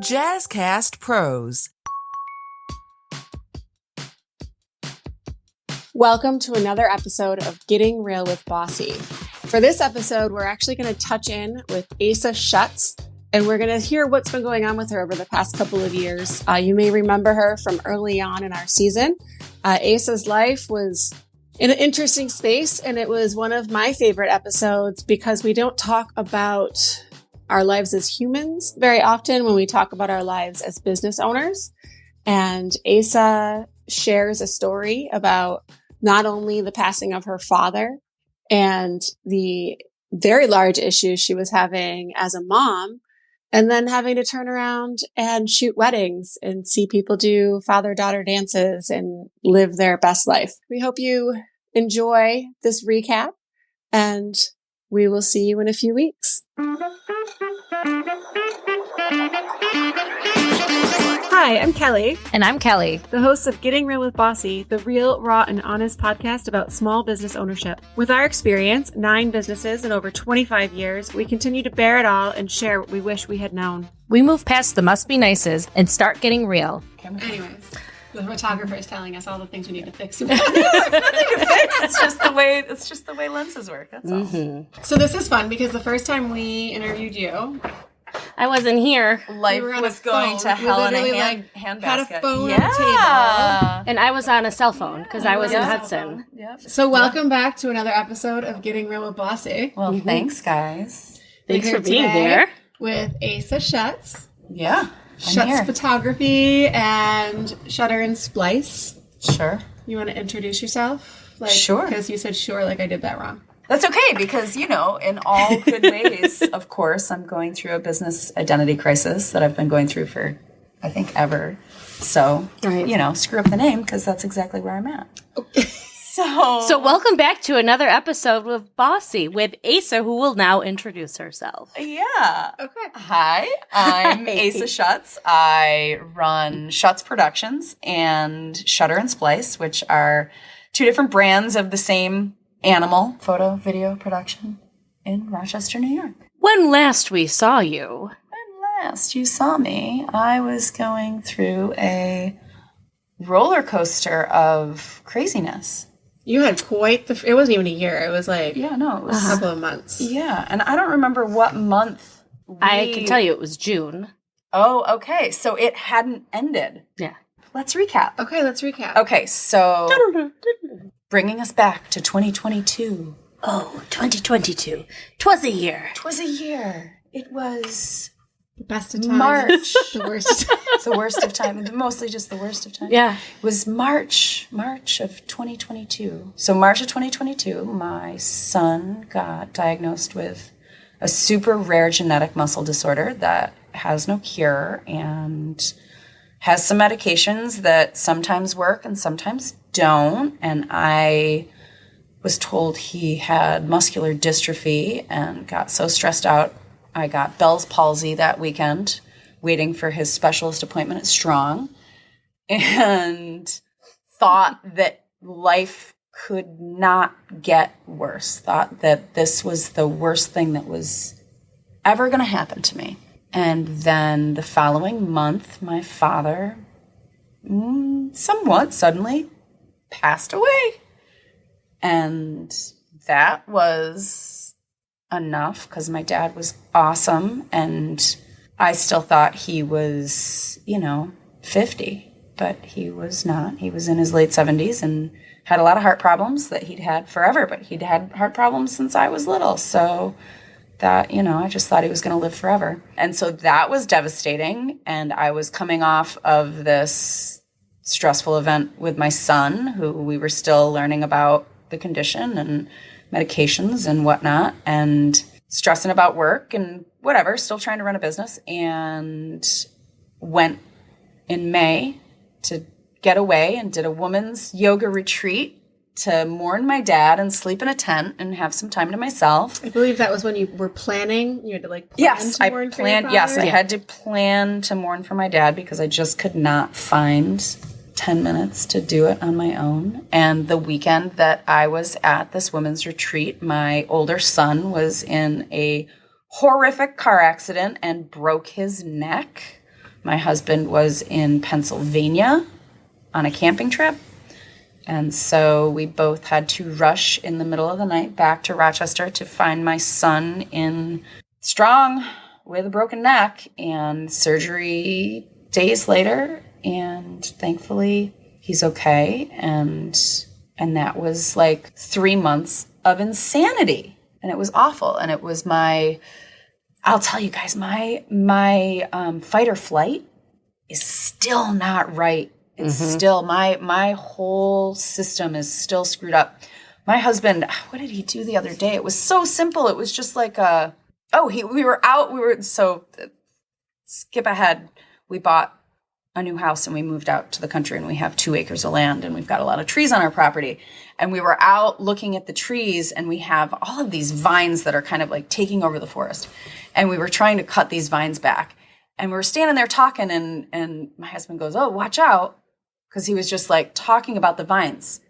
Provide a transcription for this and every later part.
Jazzcast Pros. Welcome to another episode of Getting Real with Bossy. For this episode, we're actually going to touch in with Asa Shutts, and we're going to hear what's been going on with her over the past couple of years. You may remember her from early on in our season. Asa's life was in an interesting space, and it was one of my favorite episodes because we don't talk about our lives as humans very often when we talk about our lives as business owners. And Asa shares a story about not only the passing of her father and the very large issues she was having as a mom, and then having to turn around and shoot weddings and see people do father-daughter dances and live their best life. We hope you enjoy this recap, and we will see you in a few weeks. Hi, I'm Kelly. And I'm Kelly, the hosts of Getting Real with Bossy, the real, raw, and honest podcast about small business ownership. With our experience, 9 businesses in over 25 years, we continue to bear it all and share what we wish we had known. We move past the must be nices and start getting real. Anyways, the photographer is telling us all the things we need to fix. It's nothing to fix. It's just the way lenses work. That's all. So this is fun because the first time we interviewed you, I wasn't here. Life was going to hell in a handbasket. Had a phone on the table. And I was on a cell phone because I was in Hudson. Yep. So welcome back to another episode of Getting Real with Bossy. Well, thanks, guys. Thanks for being here. With Asa Shutts. Yeah. Shutts Photography and Shutter and Splice. Sure. You want to introduce yourself? Sure. Because you said sure like I did that wrong. That's okay because, in all good ways, of course, I'm going through a business identity crisis that I've been going through for, I think, ever. So, screw up the name because that's exactly where I'm at. Okay. So welcome back to another episode with Bossy with Asa, who will now introduce herself. Yeah. Okay. Hi, I'm Asa Shutts. I run Shutts Productions and Shutter and Splice, which are 2 different brands of the same animal photo video production in Rochester, New York. When last we saw you. When last you saw me, I was going through a roller coaster of craziness. You had quite it wasn't even a year. It was it was a couple of months. Yeah, and I don't remember what month. I can tell you it was June. Oh, okay. So it hadn't ended. Yeah. Let's recap. Okay, let's recap. Okay, so bringing us back to 2022. Oh, 2022. 'Twas a year. 'Twas a year. It was the best of times. March. The worst of times. The worst of time. Mostly just the worst of time. Yeah. It was March of 2022. So March of 2022, my son got diagnosed with a super rare genetic muscle disorder that has no cure and has some medications that sometimes work and sometimes don't. And I was told he had muscular dystrophy and got so stressed out. I got Bell's palsy that weekend, waiting for his specialist appointment at Strong, and thought that life could not get worse, thought that this was the worst thing that was ever going to happen to me. And then the following month, my father somewhat suddenly passed away. And that was enough because my dad was awesome. And I still thought he was, 50, but he was not. He was in his late 70s and had a lot of heart problems that he'd had forever, but he'd had heart problems since I was little. So that, I just thought he was going to live forever. And so that was devastating. And I was coming off of this stressful event with my son, who we were still learning about the condition and medications and whatnot, and stressing about work and whatever, still trying to run a business, and went in May to get away and did a women's yoga retreat to mourn my dad and sleep in a tent and have some time to myself. I believe that was when you were planning. You had to plan to mourn for your father? Yes, I had to plan to mourn for my dad because I just could not find 10 minutes to do it on my own. And the weekend that I was at this women's retreat, my older son was in a horrific car accident and broke his neck My husband was in Pennsylvania on a camping trip. And so we both had to rush in the middle of the night back to Rochester to find my son in strong with a broken neck, and surgery days later. And thankfully he's okay. And that was like 3 months of insanity. And it was awful. And it was I'll tell you guys, my fight or flight is still not right. It's still, my whole system is still screwed up. My husband, what did he do the other day? It was so simple. It was just like so skip ahead. We bought a new house and we moved out to the country, and we have 2 acres of land, and we've got a lot of trees on our property. And we were out looking at the trees, and we have all of these vines that are kind of like taking over the forest. And we were trying to cut these vines back. And we were standing there talking, and my husband goes, "Oh, watch out." Because he was just like talking about the vines.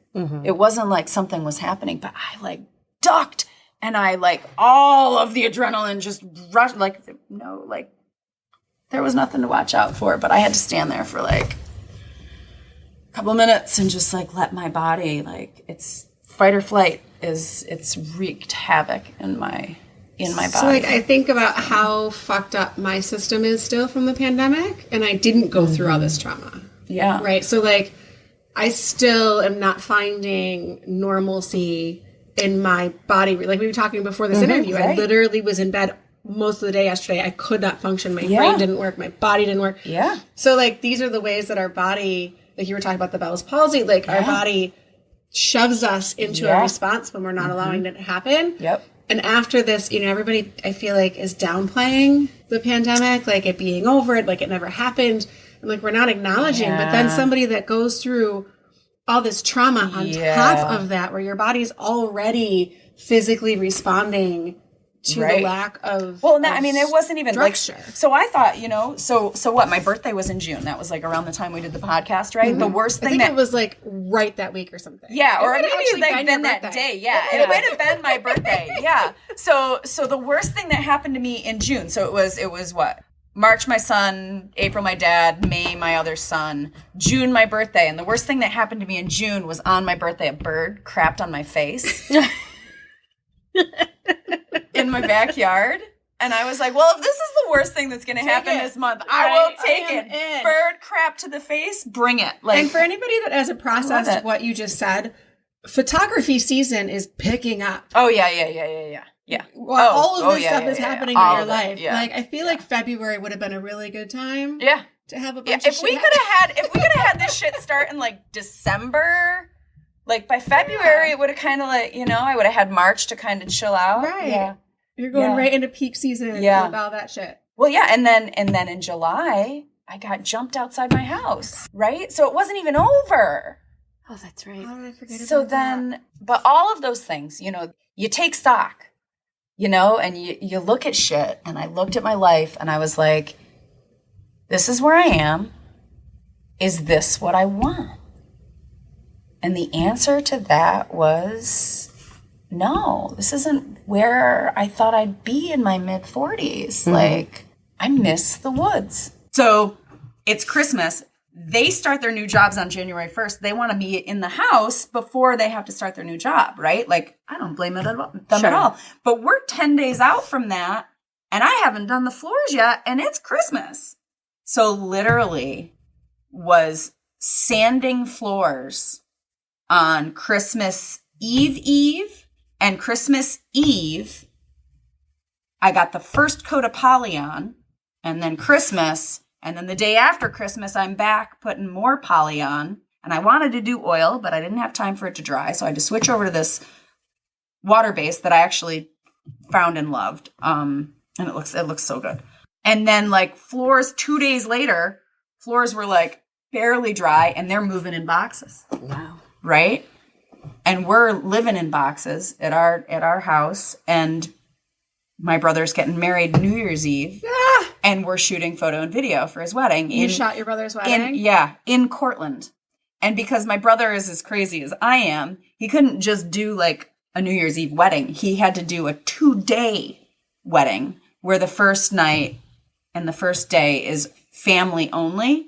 It wasn't like something was happening, but I like ducked, and I like all of the adrenaline just rushed. Like, no, like there was nothing to watch out for, but I had to stand there for like a couple minutes and just like let my body, like, it's fight or flight it's wreaked havoc in my body. So like I think about how fucked up my system is still from the pandemic, and I didn't go through all this trauma. Yeah. Right. So like I still am not finding normalcy in my body. Like we were talking before this interview, right. I literally was in bed most of the day yesterday. I could not function. My brain didn't work. My body didn't work. Yeah. So like these are the ways that our body, like you were talking about the Bell's palsy, like our body shoves us into a response when we're not allowing it to happen. Yep. And after this, everybody, I feel like, is downplaying the pandemic, like it being over, it, like it never happened. And like we're not acknowledging, but then somebody that goes through all this trauma on top of that, where your body's already physically responding to the lack of it wasn't even structure. Like, so I thought, so what, my birthday was in June. That was like around the time we did the podcast, right? The worst thing it was like right that week or something. Yeah, or maybe like been that day. Yeah, it might have been my birthday. Yeah. So the worst thing that happened to me in June. So it was what? March, my son. April, my dad. May, my other son. June, my birthday. And the worst thing that happened to me in June was on my birthday, a bird crapped on my face in my backyard. And I was like, well, if this is the worst thing that's going to happen this month, I will take it. Bird crap to the face, bring it. Like, and for anybody that hasn't processed what you just said, photography season is picking up. Oh, yeah. Well, all of this stuff is happening in your life. Yeah. Like, I feel like February would have been a really good time. Yeah. To have a bunch of if we could have had this shit start in like December, like by February, it would have kind of like, I would have had March to kind of chill out. Right. Yeah. You're going right into peak season with all that shit. Well, yeah. And then in July, I got jumped outside my house. Right. So it wasn't even over. Oh, that's right. How did I forget so about then, that? But all of those things, you take stock, and you look at shit. And I looked at my life and I was like, this is where I am. Is this what I want? And the answer to that was, no, this isn't where I thought I'd be in my mid-40s. Like, I miss the woods. So it's Christmas. They start their new jobs on January 1st. They want to be in the house before they have to start their new job, right? Like, I don't blame them at all. But we're 10 days out from that, and I haven't done the floors yet, and it's Christmas. So literally was sanding floors on Christmas Eve and Christmas Eve. I got the first coat of poly on, and then Christmas, and then the day after Christmas, I'm back putting more poly on. And I wanted to do oil, but I didn't have time for it to dry, so I had to switch over to this water base that I actually found and loved. And it looks so good. And then like floors 2 days later, floors were like barely dry, and they're moving in boxes. Wow. Right? And we're living in boxes at our house, and my brother's getting married New Year's Eve, and we're shooting photo and video for his wedding. You shot your brother's wedding? In Cortland. And because my brother is as crazy as I am, he couldn't just do like a New Year's Eve wedding. He had to do a 2-day wedding where the first night And the first day is family only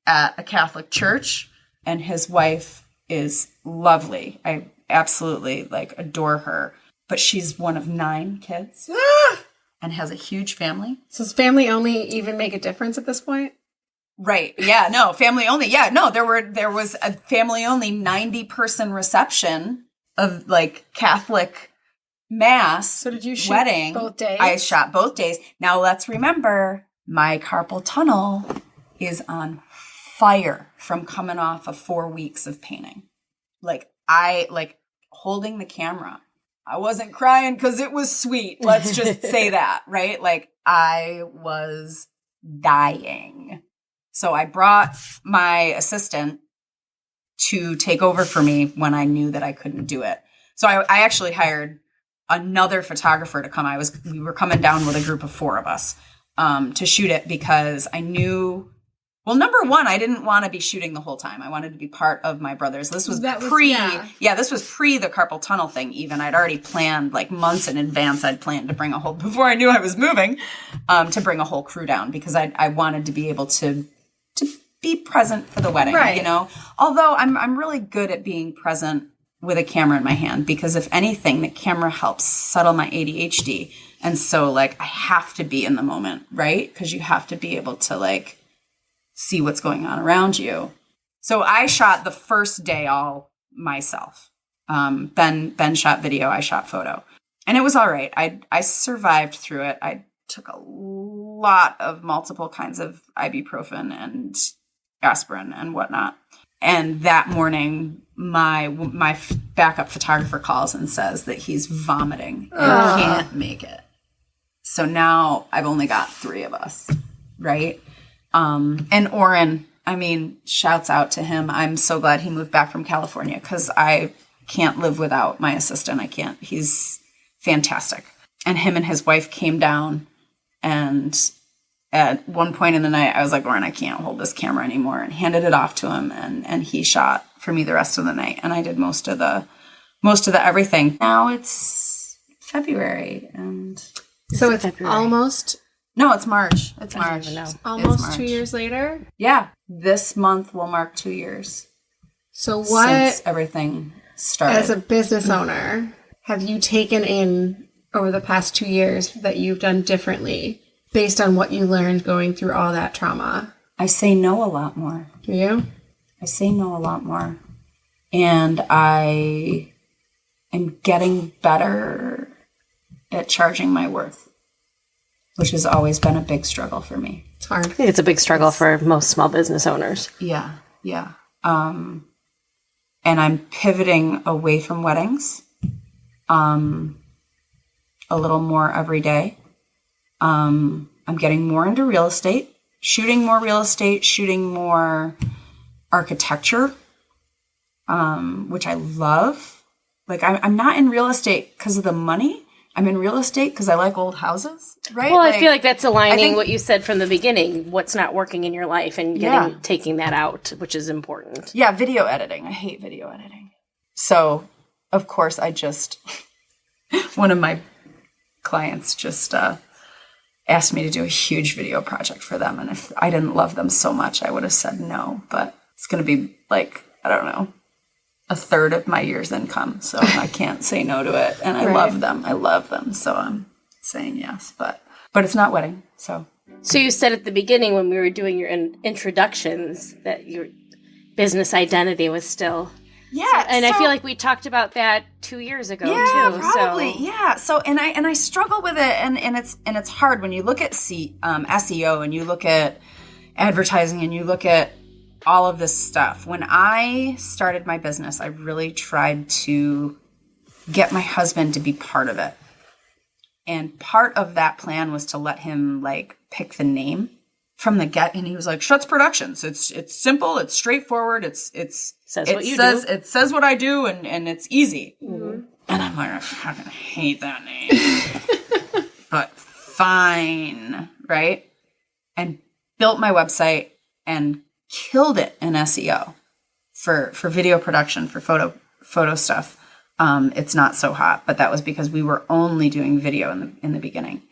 at a Catholic church. And his wife is lovely. I absolutely adore her. But she's one of 9 kids and has a huge family. So does family only even make a difference at this point? Right. Yeah. No, family only. Yeah. No, there was a family only 90-person reception of Catholic mass. So did you shoot wedding both days? I shot both days. Now let's remember, my carpal tunnel is on fire from coming off of 4 weeks of painting. Holding the camera. I wasn't crying because it was sweet. Let's just say that, right? I was dying. So I brought my assistant to take over for me when I knew that I couldn't do it. So I actually hired another photographer to come. We were coming down with a group of 4 of us to shoot it because I knew, well, number one, I didn't want to be shooting the whole time. I wanted to be part of my brother's. This was this was pre the carpal tunnel thing even. I'd already planned months in advance. I'd planned to bring before I knew I was moving, to bring a whole crew down because I wanted to be able to be present for the wedding, right. Although I'm really good at being present with a camera in my hand because if anything, the camera helps settle my ADHD. And so I have to be in the moment, right? Because you have to be able to see what's going on around you. So I shot the first day all myself. Ben shot video, I shot photo. And it was all right. I survived through it. I took a lot of multiple kinds of ibuprofen and aspirin and whatnot. And that morning, my backup photographer calls and says that he's vomiting and can't make it. So now I've only got 3 of us, right? And Oren, shouts out to him. I'm so glad he moved back from California because I can't live without my assistant. I can't. He's fantastic. And him and his wife came down, and at one point in the night, I was like, Oren, I can't hold this camera anymore, and handed it off to him, and he shot for me the rest of the night, and I did most of the everything. Now it's February, and so it's almost. No, it's March. It's March. Almost March. 2 years later? Yeah. This month will mark 2 years. So what, since everything started. As a business owner, have you taken in over the past 2 years that you've done differently based on what you learned going through all that trauma? I say no a lot more. Do you? I say no a lot more. And I am getting better at charging my worth, which has always been a big struggle for me. It's hard. I think it's a big struggle for most small business owners. Yeah. And I'm pivoting away from weddings a little more every day. I'm getting more into real estate, shooting more real estate, shooting more architecture, which I love. I'm not in real estate because of the money. I'm in real estate because I like old houses, right? Well, I feel like that's aligning what you said from the beginning, what's not working in your life and taking that out, which is important. Yeah, video editing. I hate video editing. So, of course, one of my clients just asked me to do a huge video project for them. And if I didn't love them so much, I would have said no. But it's going to be I don't know, a third of my year's income. So I can't say no to it. And I love them. I love them. So I'm saying yes. But it's not wedding. So you said at the beginning when we were doing your introductions that your business identity was still... Yeah. I feel like we talked about that 2 years ago too. Probably. So. Yeah. So and I struggle with it and it's hard when you look at SEO and you look at advertising and you look at all of this stuff. When I started my business, I really tried to get my husband to be part of it. And part of that plan was to let him pick the name from the get. And he was like, Shutts Productions. It's simple. It's straightforward. It says what I do and it's easy. Mm-hmm. And I'm like, I fucking hate that name. But fine. Right. And built my website and killed it in SEO for video production, for photo stuff. It's not so hot, but that was because we were only doing video in the beginning.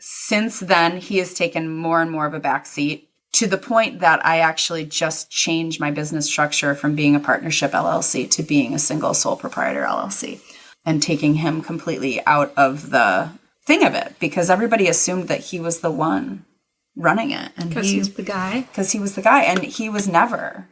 Since then, he has taken more and more of a backseat to the point that I actually just changed my business structure from being a partnership LLC to being a single sole proprietor LLC, and taking him completely out of the thing of it, because everybody assumed that he was the one running it. Because he was the guy? Because he was the guy, and he was never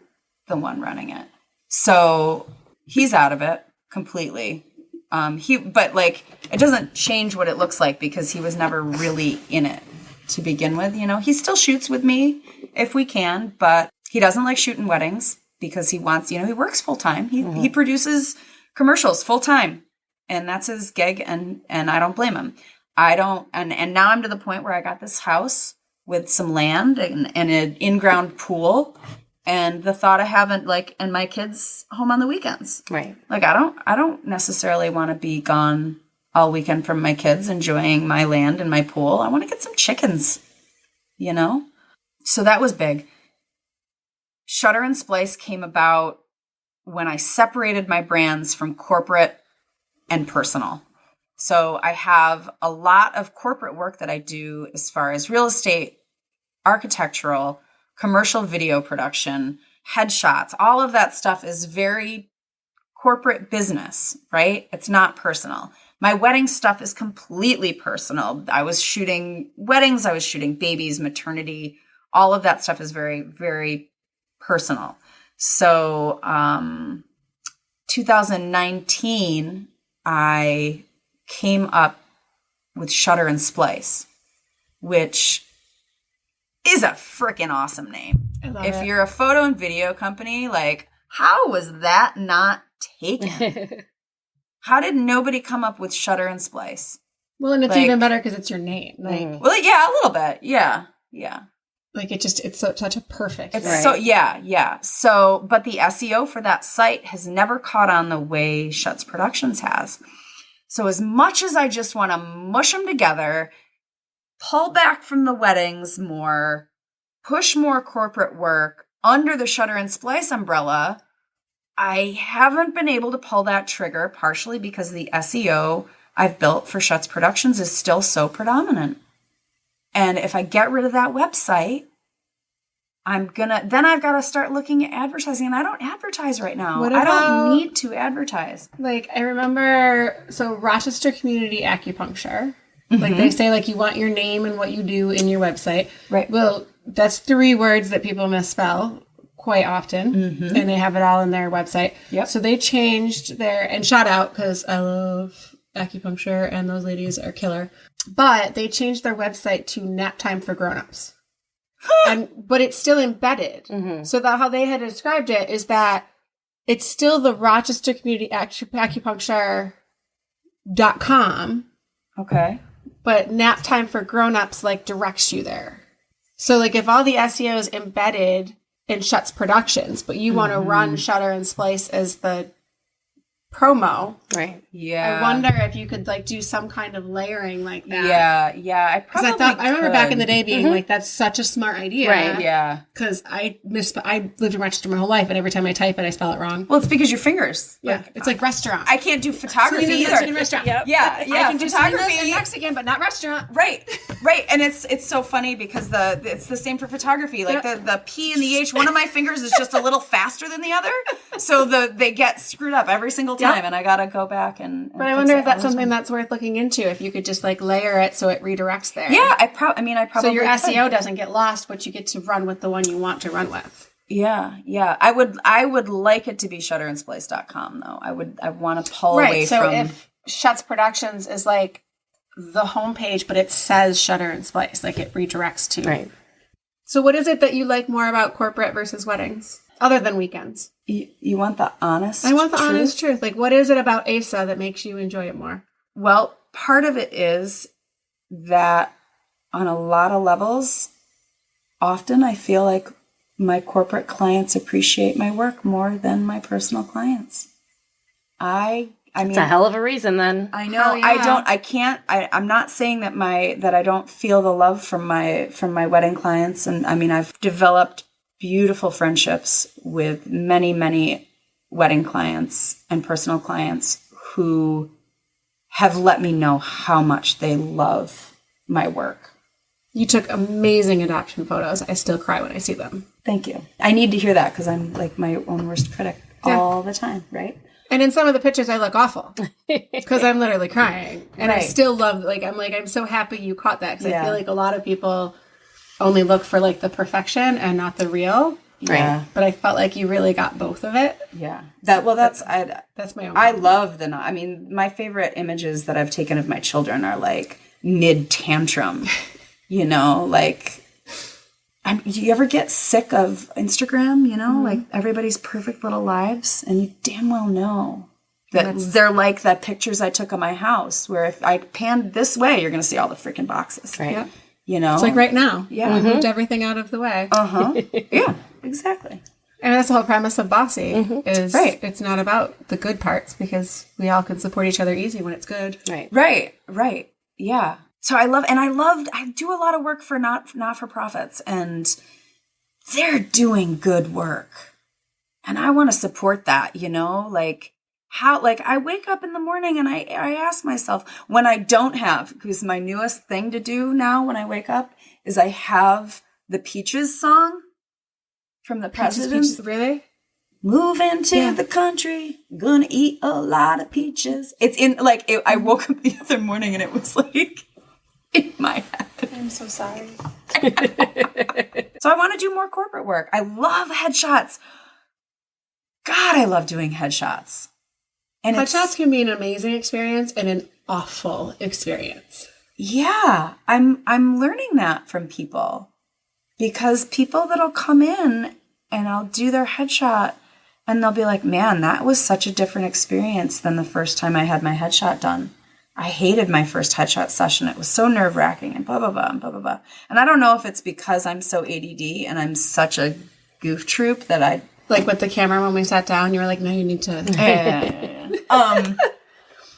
the one running it. So he's out of it completely. But like, it doesn't change what it looks like because he was never really in it to begin with. You know, he still shoots with me if we can, but he doesn't like shooting weddings because he wants, you know, he works full time. He produces commercials full time, and that's his gig. And I don't blame him. And now I'm to the point where I got this house with some land and an in-ground pool, and the thought of having and my kids home on the weekends. Right. Like, I don't necessarily want to be gone all weekend from my kids enjoying my land and my pool. I want to get some chickens, you know? So that was big. Shutter and Splice came about when I separated my brands from corporate and personal. So I have a lot of corporate work that I do as far as real estate, architectural, commercial video production, headshots. All of that stuff is very corporate business, right? It's not personal. My wedding stuff is completely personal. I was shooting weddings, I was shooting babies, maternity. All of that stuff is very, very personal. So 2019, I came up with Shutter and Splice, which is a freaking awesome name. If you're a photo and video company, like, how was that not taken? How did nobody come up with Shutter and Splice? Well, and it's even better because it's your name. Well, yeah, a little bit. Yeah. Like, it's such a perfect. It's right? So, yeah. So, but the SEO for that site has never caught on the way Schutt's Productions has. So as much as I just want to mush them together, pull back from the weddings more, push more corporate work under the Shutter and Splice umbrella, I haven't been able to pull that trigger, partially because the SEO I've built for Schutt's Productions is still so predominant. And if I get rid of that website, then I've got to start looking at advertising, and I don't advertise right now. I don't need to advertise. Like, I remember, so Rochester Community Acupuncture, like they say, like, you want your name and what you do in your website. Right. Well, that's 3 words that people misspell quite often, and they have it all in their website. Yep. So they changed and shout out, because I love acupuncture and those ladies are killer. But they changed their website to Nap Time for Grownups. But it's still embedded. So how they had described it is that it's still the Rochester Community Acupuncture.com. Okay. But Nap Time for Grownups directs you there. So if all the SEO is embedded in Schutt's Productions, but you want to run Shutter and Splice as the promo, right? Yeah. I wonder if you could do some kind of layering like that. Yeah. I remember back in the day being that's such a smart idea, right? Yeah. Because I lived in Rochester my whole life, and every time I type it, I spell it wrong. Well, it's because your fingers. Yeah, it's like restaurant. I can't do photography either. Restaurant. Yep. Yeah. I can do photography and Mexican, but not restaurant. Right. And it's so funny because it's the same for photography. The P and the H, one of my fingers is just a little faster than the other, so they get screwed up every single time. And I gotta go back and but I wonder if that's something that's worth looking into. If you could just layer it so it redirects there. Yeah, I probably. So your SEO doesn't get lost, but you get to run with the one you want to run with. Yeah. I would like it to be shutterandsplice.com though. I want to pull away from. So if Schutt's Productions is the homepage, but it says Shutter and Splice, it redirects to. Right. So what is it that you like more about corporate versus weddings, other than weekends? You want the honest I want the honest truth. What is it about Asa that makes you enjoy it more? Well, part of it is that on a lot of levels, often I feel like my corporate clients appreciate my work more than my personal clients. I mean, it's a hell of a reason then. I know. Yeah. I'm not saying that I don't feel the love from my wedding clients. And I mean, I've developed beautiful friendships with many, many wedding clients and personal clients who have let me know how much they love my work. You took amazing adoption photos. I still cry when I see them. Thank you. I need to hear that because I'm like my own worst critic all the time, right? And in some of the pictures, I look awful because I'm literally crying. And I Right. still love, I'm so happy you caught that because I feel like a lot of people only look for like the perfection and not the real. Yeah. But I felt like you really got both of it. Yeah. That's my own. I love my favorite images that I've taken of my children are like mid tantrum, you know, like, do you ever get sick of Instagram, you know, like everybody's perfect little lives, and you damn well know that they're like the pictures I took of my house, where if I panned this way, you're going to see all the freaking boxes. Right. Yeah. You know? It's like right now. Yeah. I moved everything out of the way. Uh-huh. Yeah, exactly. And that's the whole premise of Bossy is Right. It's not about the good parts because we all can support each other easy when it's good. Right. Right. Yeah. So I do a lot of work for not-for-profits, and they're doing good work. And I want to support that, you know, I wake up in the morning and I ask myself when I don't have, because my newest thing to do now when I wake up is I have the Peaches song from the Presidents. Peaches, really? Move into the country, gonna eat a lot of peaches. It's in, I woke up the other morning and it was like in my head. I'm so sorry. So I want to do more corporate work. I love headshots. God, I love doing headshots. And Headshots can be an amazing experience and an awful experience. Yeah, I'm learning that from people, because people that'll come in and I'll do their headshot and they'll be like, man, that was such a different experience than the first time I had my headshot done. I hated my first headshot session. It was so nerve-wracking and blah, blah, blah, and blah, blah, blah. And I don't know if it's because I'm so ADD and I'm such a goof troop that I... Like with the camera when we sat down, you were like, no, you need to...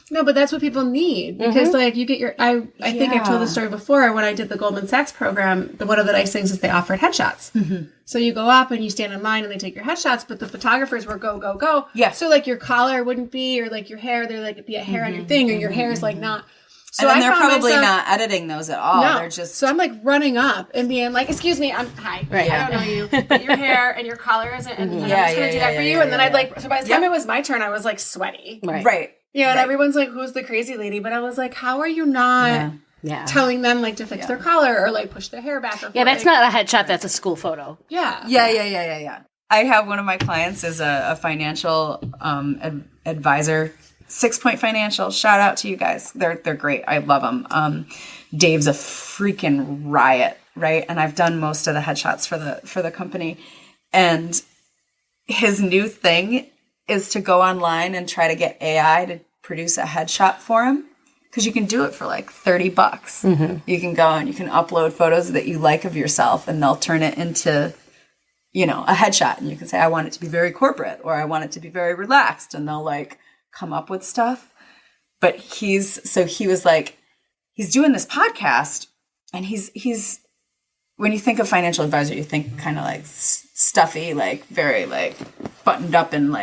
No, but that's what people need, because you get your... I think I've told the story before. When I did the Goldman Sachs program, one of the nice things is they offered headshots. Mm-hmm. So you go up and you stand in line and they take your headshots, but the photographers were go, go, go. Yeah. So your collar wouldn't be, or your hair, there'd be a hair on your thing, or your hair is not... So and then they're probably not editing those at all. No. They're just... So I'm running up and being like, excuse me, hi. Right. I don't know you, but your hair and your collar isn't, and I'm just going to do that for you. And then so by the time it was my turn, I was sweaty. Right. And everyone's like, who's the crazy lady? But I was like, how are you not telling them to fix their collar or push their hair back? Or that's not a headshot. That's a school photo. Yeah. I have one of my clients is a financial advisor, 6 Point Financial. Shout out to you guys. They're great. I love them. Dave's a freaking riot, right? And I've done most of the headshots for the company. And his new thing is to go online and try to get AI to produce a headshot for him, because you can do it for $30. Mm-hmm. You can go and you can upload photos that you like of yourself, and they'll turn it into, a headshot. And you can say, I want it to be very corporate, or I want it to be very relaxed. And they'll come up with stuff. But he was he's doing this podcast, and he's when you think of financial advisor, you think kind of stuffy, very buttoned up and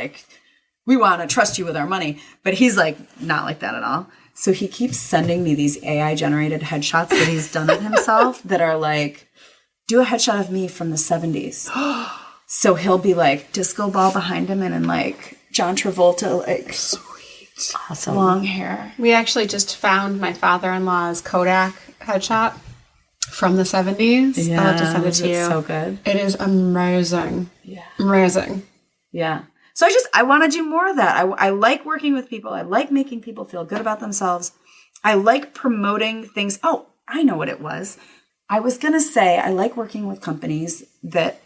we want to trust you with our money. But he's not like that at all. So he keeps sending me these AI generated headshots that he's done of himself that are do a headshot of me from the 70s. So he'll be disco ball behind him and in John Travolta, sweet, awesome, long hair. We actually just found my father-in-law's Kodak headshot from the 70s. Yeah, I'll have to send it to you. It's so good. It is amazing. Yeah. Amazing. Yeah. So I want to do more of that. I like working with people. I like making people feel good about themselves. I like promoting things. Oh, I know what it was. I was going to say I like working with companies that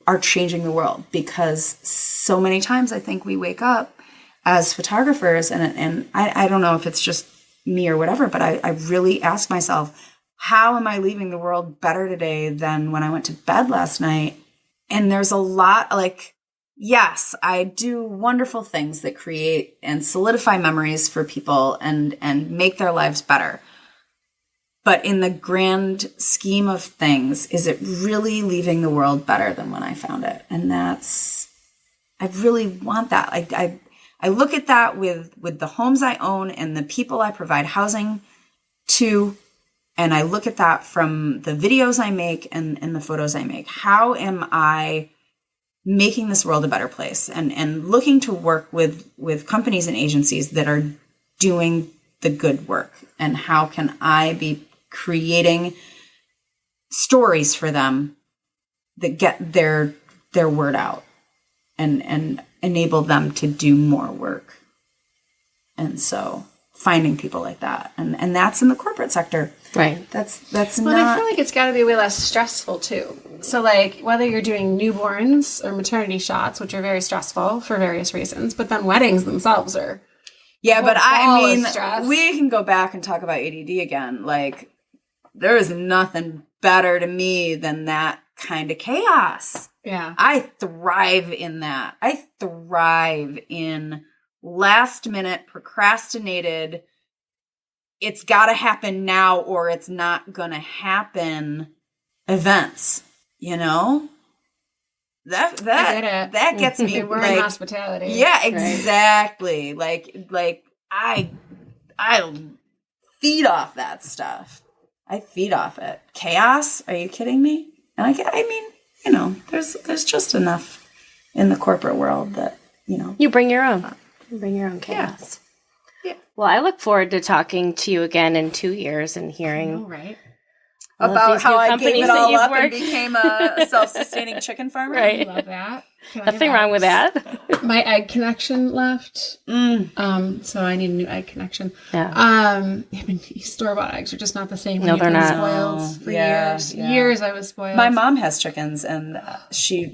are changing the world, because so many times I think we wake up as photographers and I don't know if it's just me or whatever, but I really ask myself, how am I leaving the world better today than when I went to bed last night? And there's a lot yes, I do wonderful things that create and solidify memories for people and make their lives better. But in the grand scheme of things, is it really leaving the world better than when I found it? And I really want that. I look at that with the homes I own and the people I provide housing to, And I look at that from the videos I make and the photos I make. How am I making this world a better place? And looking to work with companies and agencies that are doing the good work. And how can I be creating stories for them that get their word out and enable them to do more work. And so finding people like that. And that's in the corporate sector. Right. That's Well, not... I feel like it's got to be way less stressful, too. So, like, whether you're doing newborns or maternity shots, which are very stressful for various reasons, but then weddings themselves are... Yeah, but I mean, stress. we can go back and talk about ADD again. Like, there is nothing better to me than that kind of chaos. Yeah. I thrive in that. I thrive in last minute, procrastinated, it's got to happen now or it's not going to happen events, you know? That gets me. We're like, in hospitality. Yeah, exactly. Right? Like I feed off that stuff. I feed off it. Chaos? Are you kidding me? And I mean, you know, there's just enough in the corporate world that, you know. You bring your own. You bring your own chaos. Yeah. Well, I look forward to talking to you again in 2 years and hearing About how I gave it all up and worked. became a self-sustaining chicken farmer. Right. I love that. Nothing wrong with that. My egg connection left. So I need a new egg connection. Yeah. I mean, store-bought eggs are just not the same. No, You've they're been not. spoiled for years. Yeah. Years I was spoiled. My mom has chickens, and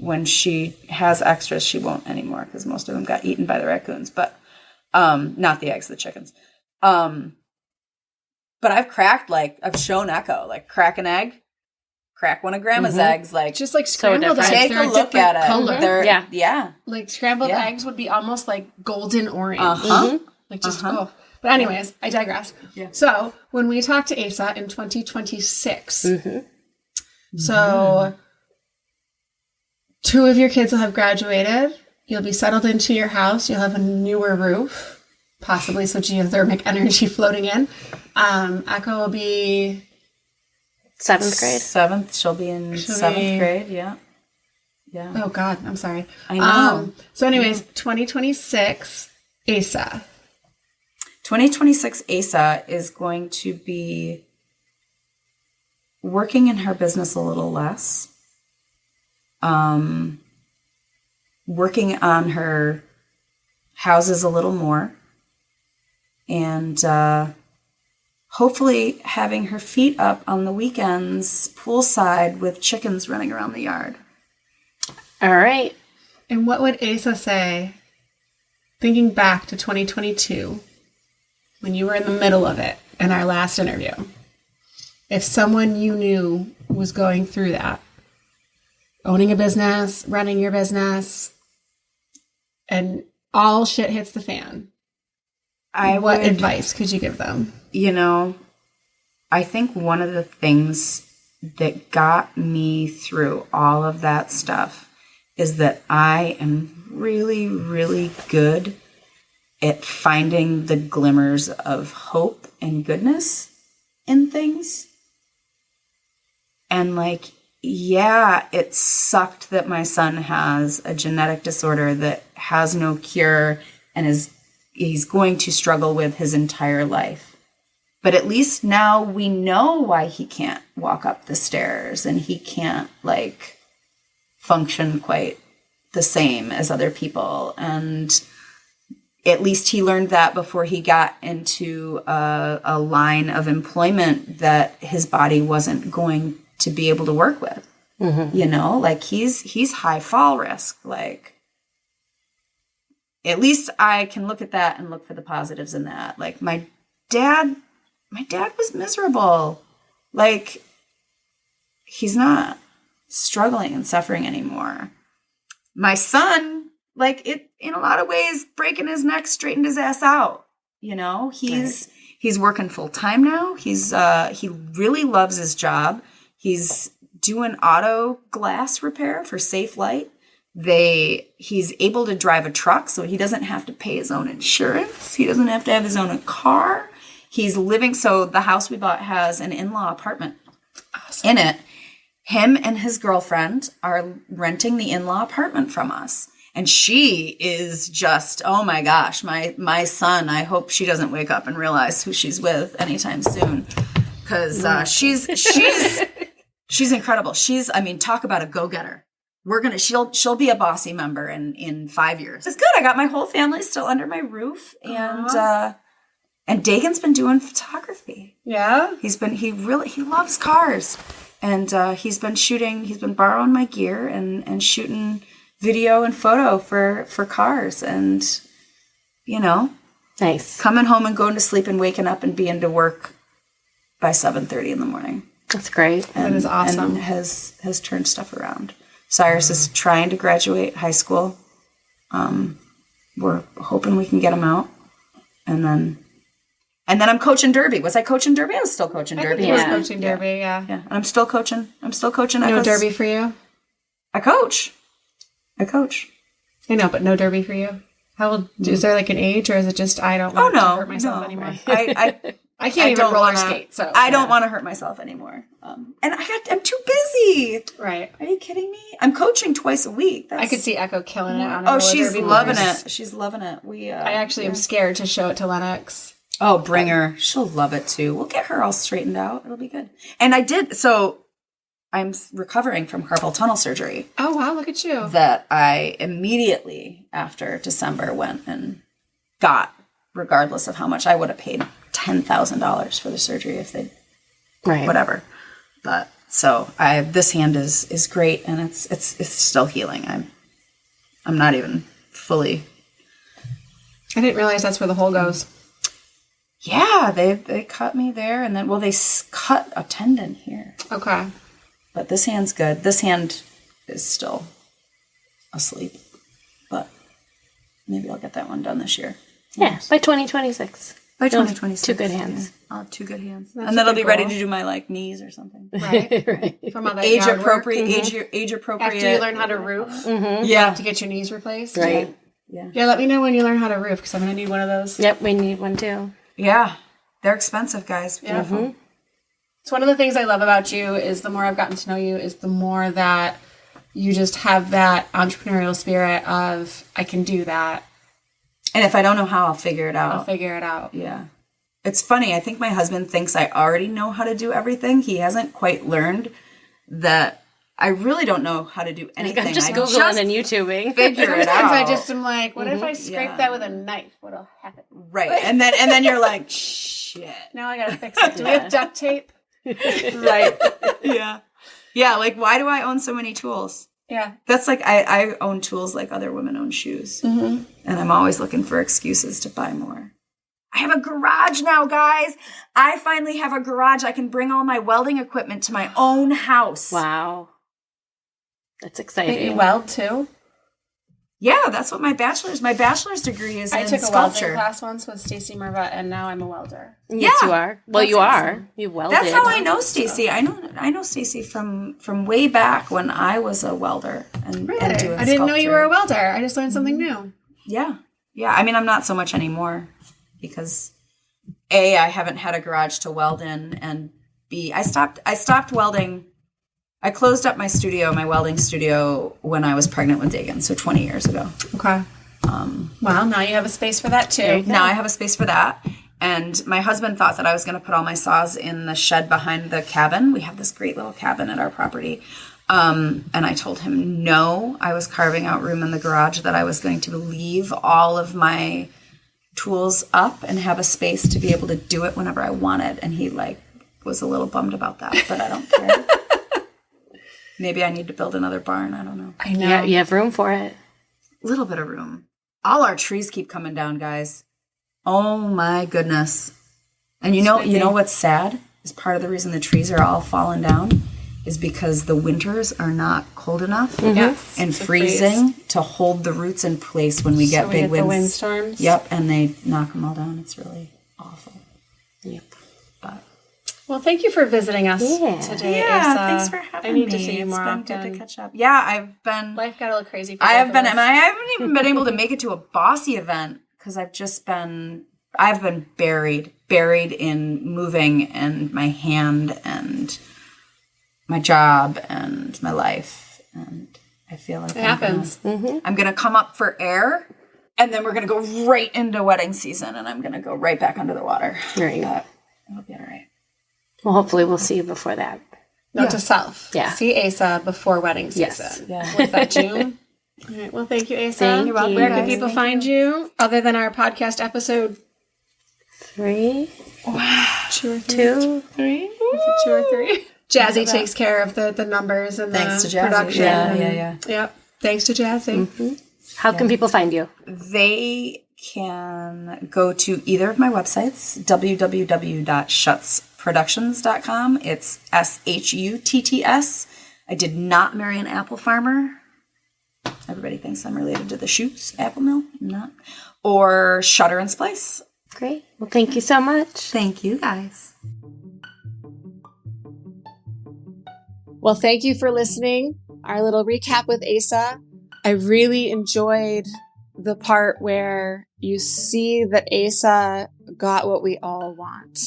when she has extras, she won't anymore because most of them got eaten by the raccoons. But not the eggs, the chickens. But I've shown Echo, like, crack an egg, crack one of Grandma's eggs, like, just like scrambled eggs. take They're a look different at it. color. Yeah. Like scrambled eggs would be almost like golden orange. Like just, oh. But anyways, I digress. Yeah. So when we talked to Asa in 2026, so 2 of your kids will have graduated. You'll be settled into your house. You'll have a newer roof, possibly some geothermic energy floating in. Echo will be 7th grade. 7th, she'll be in 7th grade, yeah. Oh God, I'm sorry. I know. So anyways, 2026, Asa. 2026 Asa is going to be working in her business a little less, working on her houses a little more, and hopefully having her feet up on the weekends poolside with chickens running around the yard. All right. And what would Asa say, thinking back to 2022, when you were in the middle of it in our last interview, if someone you knew was going through that, owning a business, running your business, and all shit hits the fan, what advice could you give them? You know, I think one of the things that got me through all of that stuff is that I am really, really good at finding the glimmers of hope and goodness in things. And like, yeah, it sucked that my son has a genetic disorder that has no cure and he's going to struggle with his entire life. But at least now we know why he can't walk up the stairs and he can't like function quite the same as other people. And at least he learned that before he got into a line of employment that his body wasn't going to be able to work with. You know, like he's high fall risk. Like, at least I can look at that and look for the positives in that. Like my dad was miserable. Like, he's not struggling and suffering anymore. My son, like, it in a lot of ways, breaking his neck straightened his ass out. You know, he's working full time now. He really loves his job. He's doing auto glass repair for Safe Light. He's able to drive a truck, so he doesn't have to pay his own insurance. He doesn't have to have his own car. He's living, so the house we bought has an in-law apartment in it. Him and his girlfriend are renting the in-law apartment from us. And she is just, oh my gosh, my son, I hope she doesn't wake up and realize who she's with anytime soon. Because she's incredible. Talk about a go-getter. She'll be a bossy member in 5 years. It's good. I got my whole family still under my roof. And Dagan's been doing photography. Yeah. He loves cars. And he's been borrowing my gear and shooting video and photo for cars, and Nice. coming home and going to sleep and waking up and being to work by 7:30 in the morning. That's great. That is awesome. And has turned stuff around. Cyrus is trying to graduate high school. We're hoping we can get him out, and then I'm coaching Derby. Was I coaching Derby? I was still coaching Derby. He was coaching Derby, yeah. Yeah, and I'm still coaching. No Derby for you? I coach. I know, but no Derby for you? How old, is there like an age, or is it just I don't want to hurt myself anymore? I can't even roller skate, so. I don't want to hurt myself anymore. And I'm too busy. Right. Are you kidding me? I'm coaching twice a week. I could see Echo killing it on a roller she's derby loving course. it. She's loving it. I actually am scared to show it to Lennox. Oh, bring her. She'll love it too. We'll get her all straightened out. It'll be good. And I'm recovering from carpal tunnel surgery. Oh, wow. Look at you. That I immediately after December went and got, regardless of how much. I would have paid $10,000 for the surgery if they, whatever. But so this hand is great, and it's still healing. I'm not even fully. I didn't realize that's where the hole goes. Yeah, they cut me there, and then they cut a tendon here. Okay. But this hand's good. This hand is still asleep, but maybe I'll get that one done this year. Yeah, by 2026. By 2026. Two good hands. Yeah. I'll have two good hands. That's and then I'll be ready cool. to do my knees or something. Right. Right. From all that Age yard appropriate. work. Age appropriate. After you learn how to roof, Mm-hmm. you have to get your knees replaced. Right. Yeah. Yeah, let me know when you learn how to roof, because I'm going to need one of those. Yep, we need one too. Yeah. They're expensive, guys. Beautiful. Mm-hmm. So one of the things I love about you is the more I've gotten to know you is the more that you just have that entrepreneurial spirit of, I can do that. And if I don't know how, I'll figure it out. Yeah. It's funny. I think my husband thinks I already know how to do everything. He hasn't quite learned that I really don't know how to do anything. I'm just Googling and YouTubing. Figure it out. Sometimes I just am like, what if I scrape that with a knife? What'll happen? Right. And then you're like, shit. Now I got to fix it. Do we have duct tape? Right. Yeah. Yeah. Like, why do I own so many tools? Yeah. That's like, I own tools like other women own shoes. Mm-hmm. And I'm always looking for excuses to buy more. I have a garage now, guys. I finally have a garage. I can bring all my welding equipment to my own house. Wow. That's exciting. You weld too? Yeah, that's what my bachelor's degree is in I took a sculpture. welding class once with Stacy Merva, and now I'm a welder. Yes, Yeah. you are. Well, That's you awesome. are. You welded. That's how I know Stacy. I know Stacy from way back when I was a welder and doing I didn't know you were a sculpture. welder. I just learned something new. Yeah. I mean, I'm not so much anymore because A, I haven't had a garage to weld in, and B, I stopped welding. I closed up my welding studio when I was pregnant with Dagan, so 20 years ago. Okay. Well, now you have a space for that too. Now I have a space for that. And my husband thought that I was going to put all my saws in the shed behind the cabin. We have this great little cabin at our property. And I told him no, I was carving out room in the garage, that I was going to leave all of my tools up and have a space to be able to do it whenever I wanted. And he was a little bummed about that, but I don't care. Maybe I need to build another barn. I don't know. I know. Yeah, you have room for it. Little bit of room. All our trees keep coming down, guys. Oh my goodness. And you know what's sad? Is part of the reason the trees are all falling down is because the winters are not cold enough Yes. and freezing to hold the roots in place when we get big winds. The windstorms. Yep, and they knock them all down. It's really awful. Yep. But Well, thank you for visiting us today, Asa. Thanks for having I need me. to see you more It's been often. good to catch up. Yeah, I've been. Life got a little crazy. I have been, and I haven't even been able to make it to a bossy event because I've been buried buried in moving and my hand and my job and my life. And I feel like it happens. I'm going to come up for air, and then we're going to go right into wedding season, and I'm going to go right back under the water. Right. But it'll be all right. Well, hopefully we'll see you before that. Note to self. Yeah. See Asa before wedding season. Yes. Yeah. What's that, June? All right. Well, thank you, Asa. Thank you. Where can people find you other than our podcast episode 3, 2 or 3? 2, 3. Is it 2 or 3? Jazzy takes care of the numbers and Thanks the to Jazzy. production. Yeah. Yep. Thanks to Jazzy. How can people find you? They can go to either of my websites, www.schuttsproductions.com. It's Shutts. I did not marry an apple farmer. Everybody thinks I'm related to the Schutt's apple mill. I'm not. Or Shutter and Splice. Great. Well, thank you so much. Thank you, guys. Well, thank you for listening. Our little recap with Asa. I really enjoyed the part where you see that Asa got what we all want.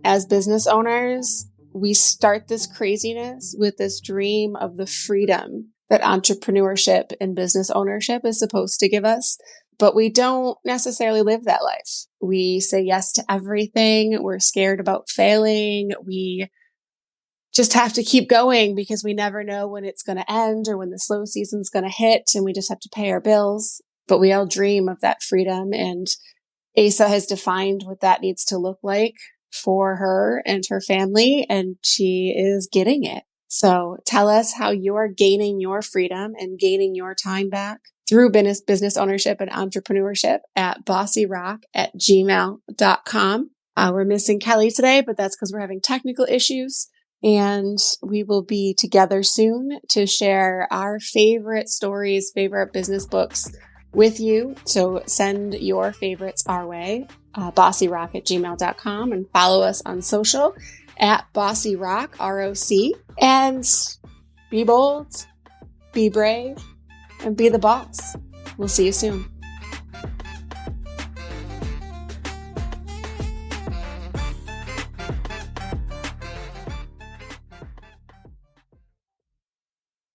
As business owners, we start this craziness with this dream of the freedom that entrepreneurship and business ownership is supposed to give us. But we don't necessarily live that life. We say yes to everything. We're scared about failing. We just have to keep going because we never know when it's going to end or when the slow season's going to hit, and we just have to pay our bills. But we all dream of that freedom, and Asa has defined what that needs to look like for her and her family, and she is getting it. So tell us how you're gaining your freedom and gaining your time back through business ownership and entrepreneurship at bossyrock@gmail.com. We're missing Kelly today, but that's because we're having technical issues. And we will be together soon to share our favorite stories, favorite business books with you. So send your favorites our way, bossyrock@gmail.com, and follow us on social at bossyrock, ROC. And be bold, be brave, and be the boss. We'll see you soon.